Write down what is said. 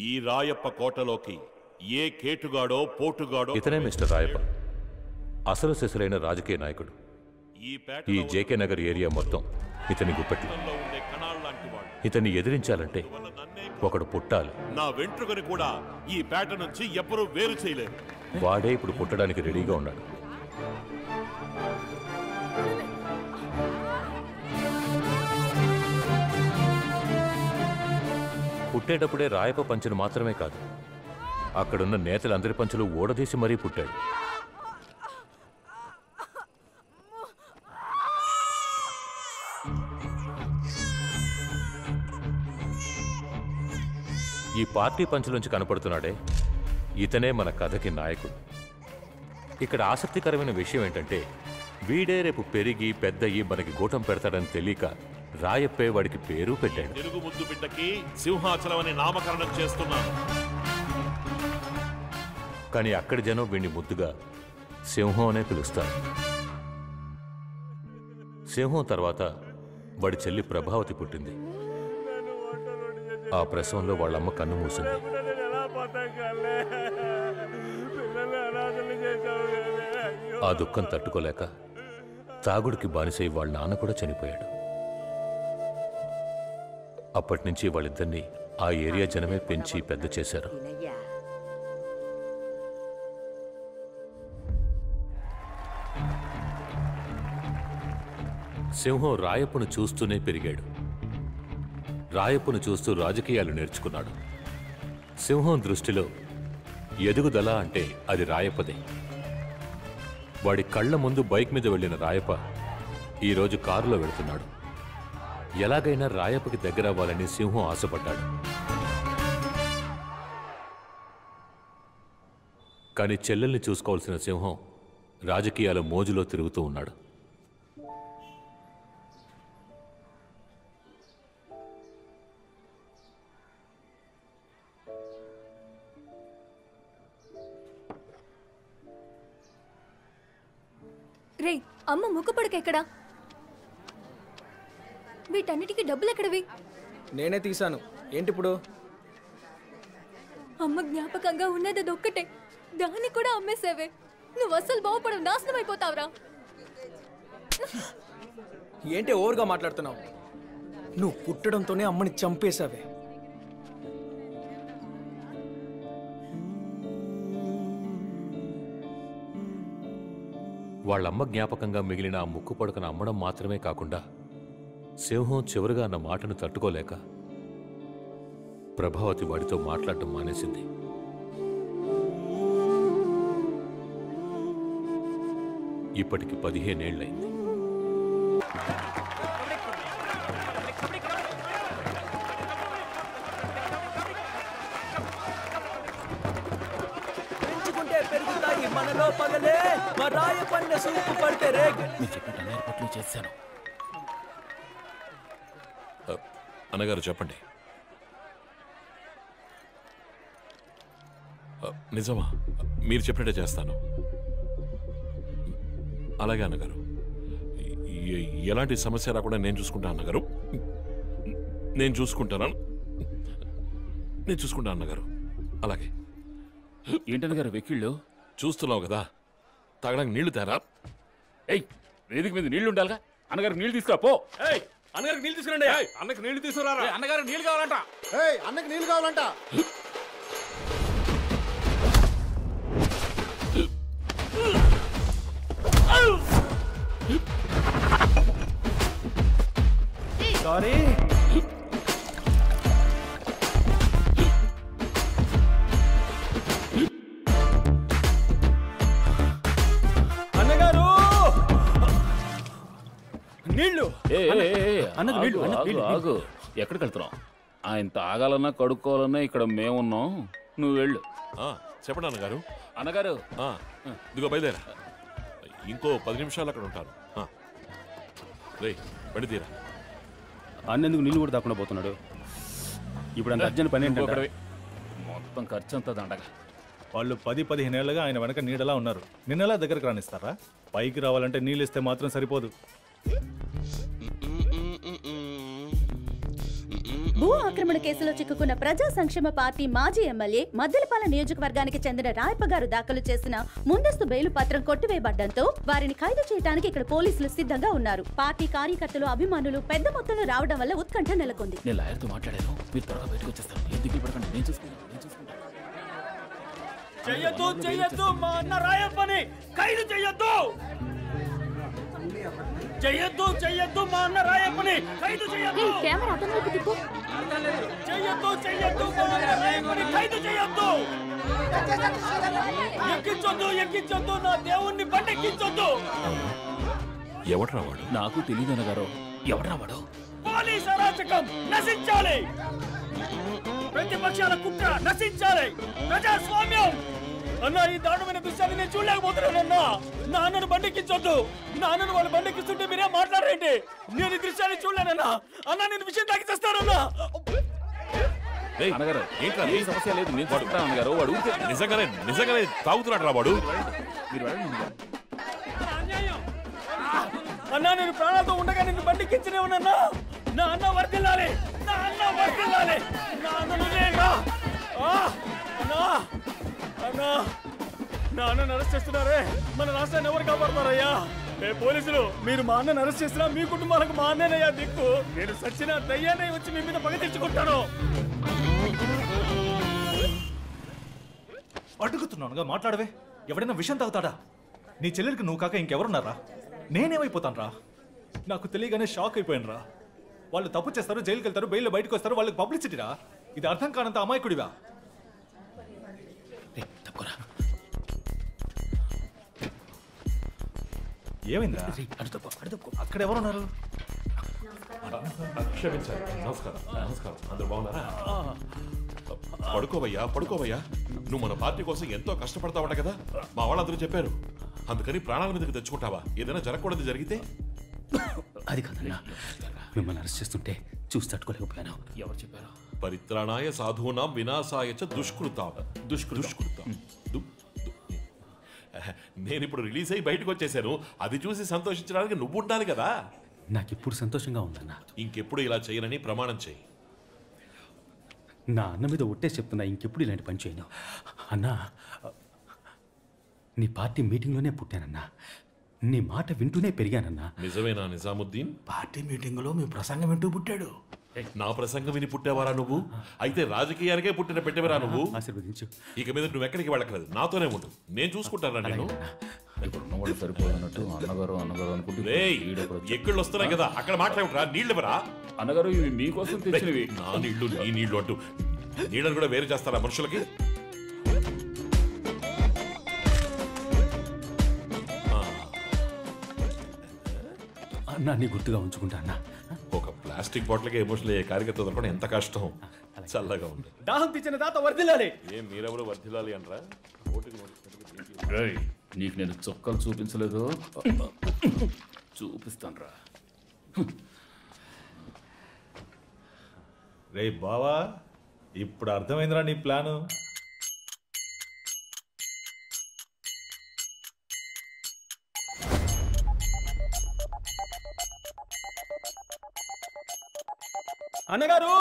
ఈ రాయప్ప కోటలోకి ఏ కేటుగాడో పోటుగాడో ఇతనే మిస్టర్ రాయప్ప, అసలు సిసలైన రాజకీయ నాయకుడు. ఈ జేకే నగర్ ఏరియా మొత్తం ఇతని గుప్పెట్లు. ఇతన్ని ఎదిరించాలంటే ఒకడు పుట్టాలి. నా వెంట్రుకని కూడా ఈ పేట నుంచి ఎవ్వరూ వేరు చేయలేరు. వాడే ఇప్పుడు పుట్టడానికి రెడీగా ఉన్నాడు. పుట్టేటప్పుడే రాయప్ప పంచును మాత్రమే కాదు, అక్కడున్న నేతలందరి పంచులు ఓడదీసి మరీ పుట్టాడు. ఈ పార్టీ పంచులోంచి కనపడుతున్నాడే, ఇతనే మన కథకి నాయకుడు. ఇక్కడ ఆసక్తికరమైన విషయం ఏంటంటే, వీడే రేపు పెరిగి పెద్దయ్యి మనకి గూటం పెడతాడని తెలియక రాయప్పే వాడికి పేరు పెట్టాడు. తెలుగు ముద్దు బిడ్డకి సింహాచలం అని నామకరణం చేస్తున్నాను. కానీ అక్కడి జనం వీడిని ముద్దుగా సింహం అనే పిలుస్తారు. సింహం తర్వాత వాడి చెల్లి ప్రభావతి పుట్టింది. ఆ ప్రసవంలో వాళ్ళమ్మ కన్ను మూసింది. ఆ దుఃఖం తట్టుకోలేక తాగుడికి బానిసై వాళ్ళ నాన్న కూడా చనిపోయాడు. అప్పటి నుంచి వాళ్ళిద్దరినీ ఆ ఏరియా జనమే పెంచి పెద్ద చేశారు. సింహం రాయప్పను చూస్తూనే పెరిగాడు. రాయప్పను చూస్తూ రాజకీయాలు నేర్చుకున్నాడు. సింహం దృష్టిలో ఎదుగుదల అంటే అది రాయప్పదే. వాడి కళ్ల ముందు బైక్ మీద వెళ్ళిన రాయప్ప ఈరోజు కారులో వెళుతున్నాడు. ఎలాగైనా రాయప్పకి దగ్గరవ్వాలని సింహం ఆశపడ్డాడు. కానీ చెల్లెల్ని చూసుకోవాల్సిన సింహం రాజకీయాల మోజులో తిరుగుతూ ఉన్నాడు. రే, అమ్మ ముక్కుపడకెక్కడా? వీటన్నిటికీ డబ్బులు ఎక్కడవి? నేనే తీశాను. ఏంటిప్పుడు? అమ్మ జ్ఞాపకంగా ఉన్నది అదొక్కటే, దాన్ని కూడా అమ్మేసావే. నువ్వు అస్సలు బాగుపడవు, నాశనం అయిపోతావురా. ఏంటి ఓవర్గా మాట్లాడుతున్నావు? నువ్వు పుట్టడంతోనే అమ్మని చంపేశావే. వాళ్ళమ్మ జ్ఞాపకంగా మిగిలిన ఆ ముక్కు పడకను అమ్మడం మాత్రమే కాకుండా, సింహం చివరిగా అన్న మాటను తట్టుకోలేక ప్రభావతి వాడితో మాట్లాడటం మానేసింది. ఇప్పటికి 15 ఏళ్లైంది. మనలో పగలే రాయ పన్న సూపు పడితే రేగు. చేశాను. అన్నగారు చెప్పండి. నిజమా? మీరు చెప్పినట్టే చేస్తాను. అలాగే అన్నగారు. ఎలాంటి సమస్య రాకుండా నేను చూసుకుంటాను అన్నగారు. నేను చూసుకుంటాను అన్నగారు. అలాగే. ఏంటన్నగారు వెక్కిళ్ళు? చూస్తున్నావు కదా, తాగడానికి నీళ్లు తేరా. ఏయ్, వేదిక మీద నీళ్లు ఉండాలిగా. అన్నగారికి నీళ్లు తీసుకురా పో. అన్నగారికి నీళ్లు తీసుకురండి. అన్నకి నీళ్లు తీసుకురా. అన్నగారికి నీళ్లు కావాలంట. అన్నకి నీళ్లు కావాలంట. సారీ. అన్నగారు నీళ్లు. ఆగు. ఎక్కడికి వెళ్తున్నావు? ఆయన తాగాలన్నా కడుక్కోవాలన్నా ఇక్కడ మేమున్నాం, నువ్వు వెళ్ళు. చెప్పండి అన్నగారు. అన్నగారు ఇదిగో బయలుదేరా. ఇంకో 10 నిమిషాలు అక్కడ ఉంటాను. రే బండి తీరా. అన్నెందుకు నీళ్ళు కూడా దాకుండా పోతున్నాడు? ఇప్పుడు అంత అర్జెంట్ పని ఏంటంటే మొత్తం ఖర్చు అంతా దండగా. వాళ్ళు 10-15 ఏళ్ళగా ఆయన వెనక నీడలా ఉన్నారు. నిన్నలా దగ్గరకు రానిస్తారా? పైకి రావాలంటే నీళ్ళు ఇస్తే మాత్రం సరిపోదు. భూ ఆక్రమణ కేసులో చిక్కుకున్న ప్రజా సంక్షేమ పార్టీ మాజీ ఎమ్మెల్యే మద్దెలపాలెం నియోజకవర్గానికి చెందిన రాయప్ప గారు దాఖలు చేసిన ముందస్తు బెయిలు పత్రం కొట్టివేయబడ్డంతో వారిని ఖైదు చేయడానికి ఇక్కడ పోలీసులు సిద్ధంగా ఉన్నారు. పార్టీ కార్యకర్తలు, అభిమానులు పెద్ద మొత్తంలో రావడం వల్ల ఉత్కంఠ నెలకొంది. నేను లాయర్తో మాట్లాడాను, మీరు త్వరగా బయటకు వచ్చేస్తాను. ఎందుకు పడకండి, నేను చూసుకుంటాను. చెయ్యొద్దు మా అన్న రాయప్పని ఖైదు చెయ్యొద్దు. చెయ్యొద్దు మా అన్న రాయప్పని ఖైదు చెయ్యొద్దు. కెమెరా అతని వైపు తిప్పు. చెయ్యొద్దు మా అన్న రాయప్పని ఖైదు చెయ్యొద్దు. ఎక్కించొద్దు నా దేవుణ్ణి బండెక్కించొద్దు. ఎవడ్రా వాడు? నాకు తెలియదు అన్నగారు. ఎవడ్రా వాడు? పోలీస్ అరాచకం నశించాలి, ప్రతిపక్షాల కుట్ర నశించాలి, ప్రజాస్వామ్యం. అన్న ఈ దారుణమైన దృశ్యాన్ని నేను చూడలేకపోతున్నానన్నా. నాన్నను బండెక్కించొద్దు. నాన్నను వాళ్ళు బండెక్కిస్తుంటే మీరే మాట్లాడరేంటి? నేను ఈ దృశ్యాన్ని చూడలేనన్నా. అన్న నేను విషయం తాకి చేస్తానన్నా. అన్నగారు ఏంట్రా, ఏ సమస్య లేదు, నేను పడుకుంటాను అన్నగారు. వాడు నిజంగానే తాగుతున్నాడు రా వాడు. మీరు వెళ్ళండి. అన్నా నేను ప్రాణాలతో ఉండగా నిన్ను బండికించనే ఉన్నా. నా అన్న వర్దిల్లాలి, నా అన్న వర్దిల్లాలి, నా అన్నను లేగా. నా అన్నను అరెస్ట్ చేస్తున్నారే, మన రాష్ట్రాన్ని ఎవరు కాపాడుతారయ్యా? పోలీసులు, మీరు మా అన్నను అరెస్ట్ చేసినా మీ కుటుంబాలకు మా అన్నయ్యా దిక్కు. నేను సచ్చిన దయ్యాన్ని వచ్చి మీ మీద పగ తెచ్చుకుంటాను. అడుగుతున్నానుగా, మాట్లాడవే. ఎవడైనా విషయం తాగుతాడా? నీ చెల్లెలికి నువ్వు కాక ఇంకెవరున్నారా? నేనేమైపోతాను రా? నాకు తెలియగానే షాక్ అయిపోయాను రా. వాళ్ళు తప్పు చేస్తారు, జైలుకి వెళ్తారు, బెయిల్లో బయటకు వస్తారు, వాళ్ళకి పబ్లిసిటీరా. ఇది అర్థం కానంత అమాయకుడివా? ఏమైందా? అక్కడ ఎవరున్నారు? క్షమించాలి. నమస్కారం. అందరూ బాగున్నారా? పడుకోవయ్యా. నువ్వు మన పార్టీ కోసం ఎంతో కష్టపడతావట కదా, మా వాళ్ళందరూ చెప్పారు. అందుకని ప్రాణాల మీదకి తెచ్చుకుంటావా? ఏదైనా జరగకూడదు జరిగితే? అది కాదన్నా, మిమ్మల్ని అరెస్ట్ చేస్తుంటే చూసి తట్టుకోలేకపోయాను. ఎవరు చెప్పారు? పరిత్రాణాయ సాధూనాం వినాశాయ చ దుష్కృతాం. నేను ఇప్పుడు రిలీజ్ అయ్యి బయటకు వచ్చేసాను. అది చూసి సంతోషించడానికి నువ్వు ఉండాలి కదా. నాకు ఇప్పుడు సంతోషంగా ఉందన్నా. ఇంకెప్పుడు ఇలా చేయనని ప్రమాణం చేయి. నా అన్న మీద ఒట్టేసి చెప్తున్నా, ఇంకెప్పుడు ఇలాంటి పని చేయను. అన్నా, నీ పార్టీ మీటింగ్లోనే పుట్టానన్నా. నీ మాట వింటూనే పెరిగానన్నా. నిజమేనా నిజాముద్దీన్? పార్టీ మీటింగ్ లో మీ ప్రసంగం వింటూ పుట్టాడు. నా ప్రసంగం విని పుట్టావారా నువ్వు? అయితే రాజకీయానికే పుట్టిన పెట్టేవరా నువ్వు? ఆశీర్వదించు. ఇక మీద నువ్వు ఎక్కడికి వెళ్ళకలేదు, నాతోనే ఉండు. నేను చూసుకుంటాను. నేను ఇప్పుడు ఉన్నవాడు సరిపోదన్నట్టు అన్నగారు అనుకుంటే ఎక్కళ్ళు వస్తున్నాయి కదా, అక్కడ మాట్లాడరా. నీళ్ళు ఇవ్వరా? అన్నగారు ఇవి మీకోసం తెచ్చినవి. నా నీళ్లు నీ నీళ్లు అంటూ నీళ్ళని కూడా వేరు చేస్తారా మనుషులకి? అన్నా, నీ గుర్తుగా ఉంచుకుంటా అన్నా. ఒక ప్లాస్టిక్ బాటిల్కి ఎమోషనల్ అయ్యే కార్యకర్త దొరకడం ఎంత కష్టం. చల్లగా ఉంది. దాహం తెచ్చిన దాత వర్దిల్లాలి. ఏం మీరెవరు వర్ధిల్లాలి అనరా? నీకు నేను చొక్కలు చూపించలేదు, చూపిస్తాను రా. రే బావా, ఇప్పుడు అర్థమైందిరా నీ ప్లాను. అన్నగారు